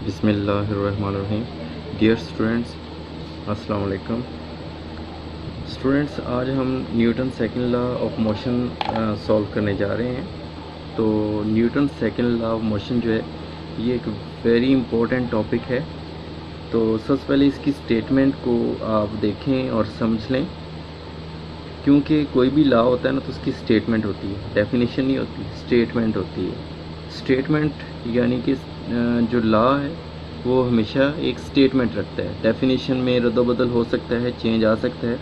बिस्मिल्लाहिर्रहमानिर्रहीम। Dear students, अस्सलाम वालेकुम। स्टूडेंट्स, आज हम Newton second law of motion solve करने जा रहे हैं। तो Newton second law of motion जो है ये एक वेरी इंपॉर्टेंट टॉपिक है। तो सबसे पहले इसकी स्टेटमेंट को आप देखें और समझ लें, क्योंकि कोई भी लॉ होता है ना तो उसकी स्टेटमेंट होती है, डेफिनेशन नहीं होती, स्टेटमेंट होती है। स्टेटमेंट यानी कि जो लॉ है वो हमेशा एक स्टेटमेंट रखता है। डेफिनेशन में रद्दोबदल हो सकता है, चेंज आ सकता है,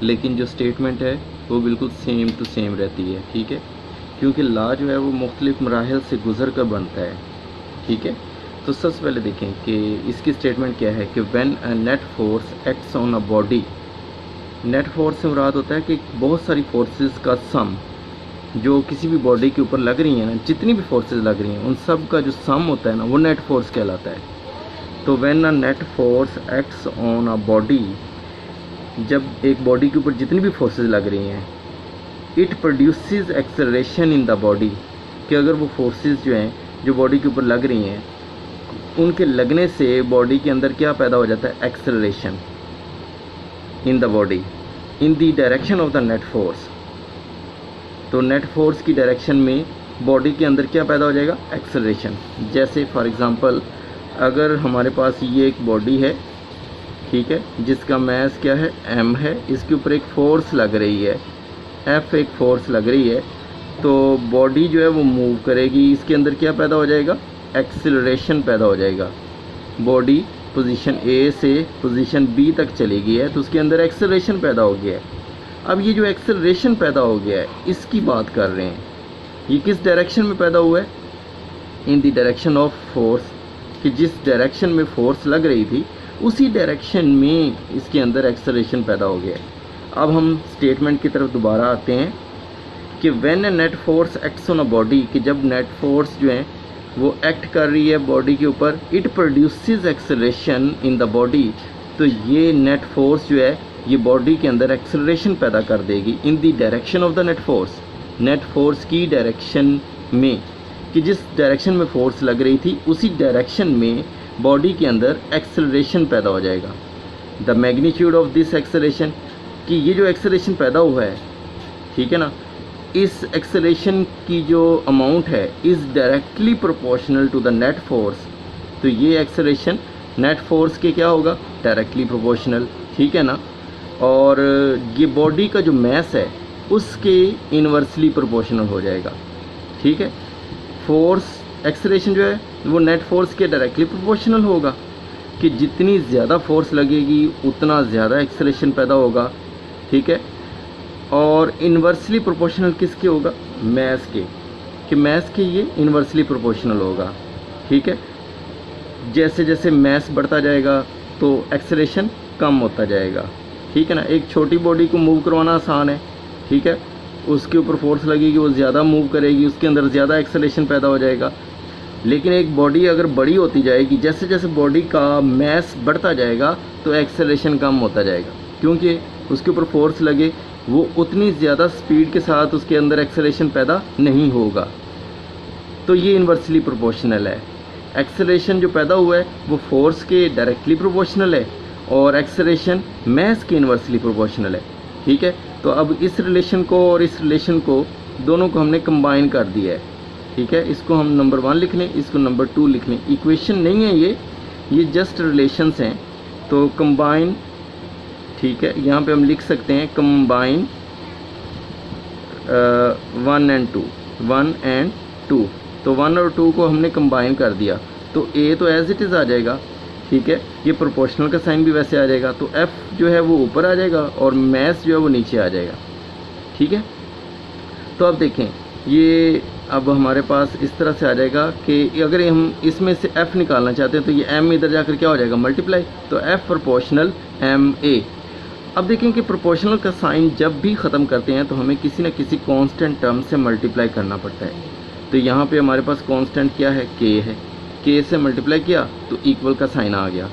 लेकिन जो स्टेटमेंट है वो बिल्कुल सेम टू सेम रहती है। ठीक है, क्योंकि लॉ जो है वो मुख्तलिफ मराहल से गुजर कर बनता है। ठीक है, तो सबसे पहले देखें कि इसकी स्टेटमेंट क्या है कि when a net force acts on a body. Net force से मुराद होता है कि बहुत सारी फोर्सेस का सम जो किसी भी बॉडी के ऊपर लग रही हैं ना, जितनी भी फोर्सेस लग रही हैं उन सब का जो सम होता है ना वो नेट फोर्स कहलाता है। तो when a net force acts on a body, जब एक बॉडी के ऊपर जितनी भी फोर्सेस लग रही हैं, it produces acceleration in the body, कि अगर वो फोर्सेस जो हैं जो बॉडी के ऊपर लग रही हैं उनके लगने से बॉडी के अंदर क्या पैदा हो जाता है, acceleration in the body in the direction of the net force. तो नेट फोर्स की डायरेक्शन में बॉडी के अंदर क्या पैदा हो जाएगा, एक्सेलरेशन। जैसे फॉर एग्जांपल अगर हमारे पास ये एक बॉडी है, ठीक है, जिसका मैस क्या है, m है, इसके ऊपर एक फोर्स लग रही है, F एक फोर्स लग रही है, तो बॉडी जो है वो मूव करेगी, इसके अंदर क्या पैदा हो जाएगा, एक्सेलरेशन पैदा हो जाएगा। बॉडी पोजीशन A से पोजीशन B तक चली गई है तो उसके अंदर एक्सेलरेशन पैदा हो गया है। अब ये जो एक्सेलरेशन पैदा हो गया है इसकी बात कर रहे हैं, ये किस डायरेक्शन में पैदा हुआ है, in the direction of force, कि जिस डायरेक्शन में फोर्स लग रही थी उसी डायरेक्शन में इसके अंदर एक्सेलरेशन पैदा हो गया है। अब हम स्टेटमेंट की तरफ दोबारा आते हैं कि when a net force acts on a body, कि जब नेट फोर्स जो है वो एक्ट कर रही है बॉडी के ऊपर, it produces acceleration in the body, तो ये नेट फोर्स जो है ये बॉडी के अंदर एक्सेलरेशन पैदा कर देगी in the direction of the net force, net force की डायरेक्शन में, कि जिस डायरेक्शन में फोर्स लग रही थी उसी डायरेक्शन में बॉडी के अंदर एक्सेलरेशन पैदा हो जाएगा। The magnitude of this acceleration, कि ये जो एक्सेलरेशन पैदा हुआ है, ठीक है ना, इस एक्सेलरेशन की जो अमाउंट है is directly proportional to the net force. तो ये एक्सेलरेशन नेट फोर्स के क्या होगा, डायरेक्टली प्रोपोर्शनल। ठीक है ना, और ये बॉडी का जो मैस है उसके इन्वर्सली प्रोपोर्शनल हो जाएगा। ठीक है, फोर्स एक्सेलरेशन जो है वो नेट फोर्स के डायरेक्टली प्रोपोर्शनल होगा, कि जितनी ज़्यादा फोर्स लगेगी उतना ज़्यादा एक्सेलरेशन पैदा होगा। ठीक है, और इन्वर्सली प्रोपोर्शनल किसके होगा, मैस के, कि मैस के ये इन्वर्सली प्रोपोर्शनल होगा। ठीक है, जैसे जैसे मैस बढ़ता जाएगा तो एक्सेलरेशन कम होता जाएगा। ठीक है ना, एक छोटी बॉडी को मूव करवाना आसान है, ठीक है, उसके ऊपर फोर्स लगेगी, वो ज़्यादा मूव करेगी, उसके अंदर ज़्यादा एक्सेलरेशन पैदा हो जाएगा। लेकिन एक बॉडी अगर बड़ी होती जाएगी, जैसे जैसे बॉडी का मैस बढ़ता जाएगा तो एक्सेलरेशन कम होता जाएगा, क्योंकि उसके ऊपर फोर्स लगे वो उतनी ज़्यादा स्पीड के साथ उसके अंदर एक्सेलरेशन पैदा नहीं होगा। तो ये इन्वर्सली प्रोपोर्शनल है। एक्सेलरेशन जो पैदा हुआ है वो फोर्स के डायरेक्टली प्रोपोर्शनल है और एक्सेलरेशन मैस के इन्वर्सली प्रोपोर्शनल है। ठीक है, तो अब इस रिलेशन को और इस रिलेशन को दोनों को हमने कंबाइन कर दिया है। ठीक है, इसको हम नंबर 1 लिख लें, इसको नंबर 2 लिख लें। इक्वेशन नहीं है ये जस्ट रिलेशंस हैं, तो कंबाइन। ठीक है, यहाँ पे हम लिख सकते हैं कंबाइन 1 एंड 2। तो 1 और 2 को हमने कंबाइन कर दिया तो A तो एज इट इज़ आ जाएगा। ठीक है, ये प्रोपोर्शनल का साइन भी वैसे आ जाएगा, तो F जो है वो ऊपर आ जाएगा और मैस जो है वो नीचे आ जाएगा। ठीक है, तो अब देखें ये अब हमारे पास इस तरह से आ जाएगा कि अगर हम इसमें से F निकालना चाहते हैं तो ये M इधर जाकर क्या हो जाएगा, मल्टीप्लाई, तो F प्रोपोर्शनल MA। अब देखें कि प्रोपोर्शनल का साइन जब भी ख़त्म करते हैं तो हमें किसी न किसी कांस्टेंट टर्म से मल्टीप्लाई करना पड़ता है। तो यहाँ पे हमारे पास कांस्टेंट क्या है, K है, K से मल्टीप्लाई किया तो इक्वल का साइन आ गया।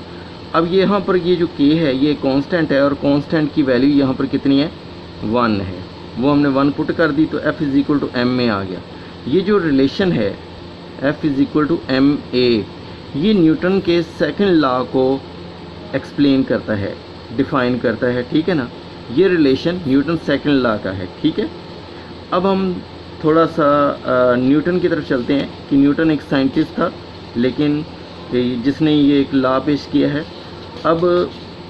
अब यहाँ पर ये जो K है ये कांस्टेंट है और कांस्टेंट की वैल्यू यहाँ पर कितनी है, 1 है, वो हमने 1 पुट कर दी तो F is equal to M में आ गया। ये जो रिलेशन है F is equal to MA, ये न्यूटन के सेकंड लॉ को एक्सप्लेन करता है, डिफाइन करता है, ठीक है ना। ये रिलेशन न्यूटन सेकंड लॉ का है, ठीक है। अब हम थोड़ा सा न्यूटन की तरफ चलते हैं कि न्यूटन एक साइंटिस्ट था, लेकिन जिसने ये एक लॉ पेश किया है। अब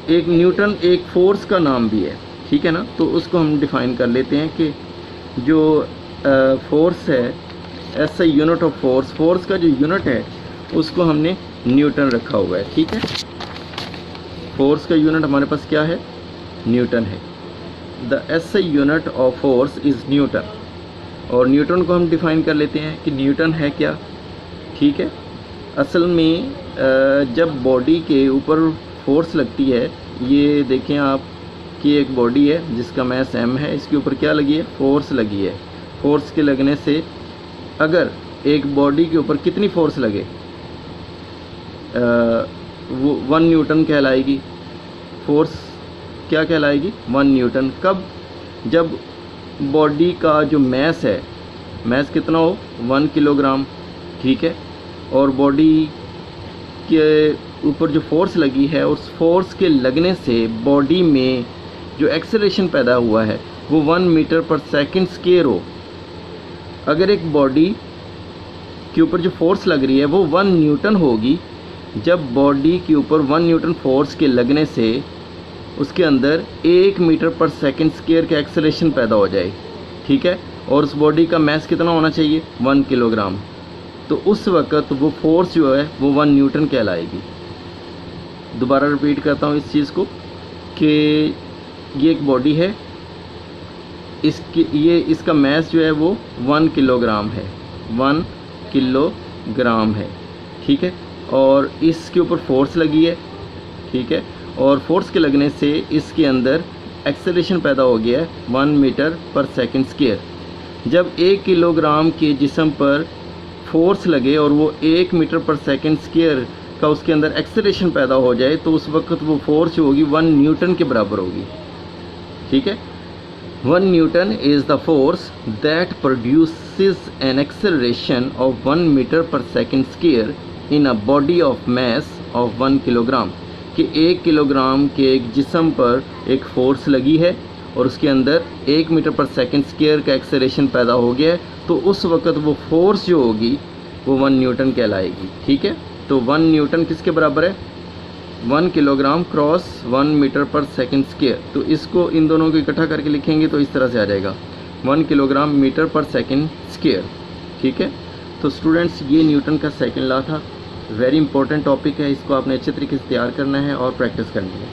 एक न्यूटन एक फोर्स का नाम भी है, ठीक है ना। तो उसको हम डिफ़ाइन कर लेते हैं कि जो फोर्स है, ऐसा यूनिट ऑफ फोर्स, फोर्स का जो यूनिट है उसको हमने न्यूटन रखा हुआ है, ठीक है। फोर्स का यूनिट हमारे पास क्या है? न्यूटन है। The SI unit of force is Newton. और न्यूटन को हम डिफ़ाइन कर लेते हैं कि न्यूटन है क्या, ठीक है। असल में जब बॉडी के ऊपर फोर्स लगती है, ये देखें आप कि एक बॉडी है जिसका मैस m है, इसके ऊपर क्या लगी है? फोर्स लगी है। फोर्स के लगने से अगर एक बॉडी के ऊपर कितनी फोर्स लगे, वो 1 न्यूटन कहलाएगी। फोर्स क्या कहलाएगी? 1 न्यूटन। कब? जब बॉडी का जो मैस है, मैस कितना हो? 1 किलोग्राम, ठीक है। और बॉडी के ऊपर जो फोर्स लगी है, उस फोर्स के लगने से बॉडी में जो एक्सेलरेशन पैदा हुआ है वो 1 मीटर पर सेकंड स्क्वायर हो। अगर एक बॉडी के ऊपर जो फोर्स लग रही है वो 1 न्यूटन होगी, जब बॉडी के ऊपर 1 न्यूटन फोर्स के लगने से उसके अंदर 1 मीटर पर सेकंड स्क्वायर का एक्सेलरेशन पैदा हो जाए, ठीक है। और उस बॉडी का मैस कितना होना चाहिए? 1 किलोग्राम। तो उस वक़्त वो फोर्स जो है वो 1 न्यूटन कहलाएगी। दोबारा रिपीट करता हूँ इस चीज़ को कि ये एक बॉडी है, इसका मैस जो है वो 1 किलोग्राम है, 1 किलोग्राम है, ठीक है। और इसके ऊपर फोर्स लगी है, ठीक है। और फोर्स के लगने से इसके अंदर एक्सेलरेशन पैदा हो गया है 1 मीटर पर सेकंड स्क्वायर। जब 1 किलोग्राम के जिस्म पर फोर्स लगे और वो 1 मीटर पर सेकंड स्क्वायर का उसके अंदर एक्सेलरेशन पैदा हो जाए, तो उस वक्त वो फोर्स जो होगी 1 न्यूटन के बराबर होगी, ठीक है। 1 newton is the force that produces an acceleration of 1 metre per second square in a body of mass of 1 kilogram. कि 1 किलोग्राम के एक जिस्म पर एक फोर्स लगी है और उसके अंदर 1 मीटर पर सेकंड स्क्वायर का एक्सेलरेशन पैदा हो गया है, तो उस वक़्त वो फोर्स जो होगी वो 1 न्यूटन कहलाएगी, ठीक है। तो 1 न्यूटन किसके बराबर है? 1 kilogram cross 1 metre per second square. तो इसको इन दोनों को इकट्ठा करके लिखेंगे तो इस तरह से आ जाएगा 1 kilogram metre per second square, ठीक है। तो स्टूडेंट्स, ये न्यूटन का सेकंड लॉ था। वेरी इंपॉर्टेंट टॉपिक है, इसको आपने अच्छे तरीके से तैयार करना है और प्रैक्टिस करनी है।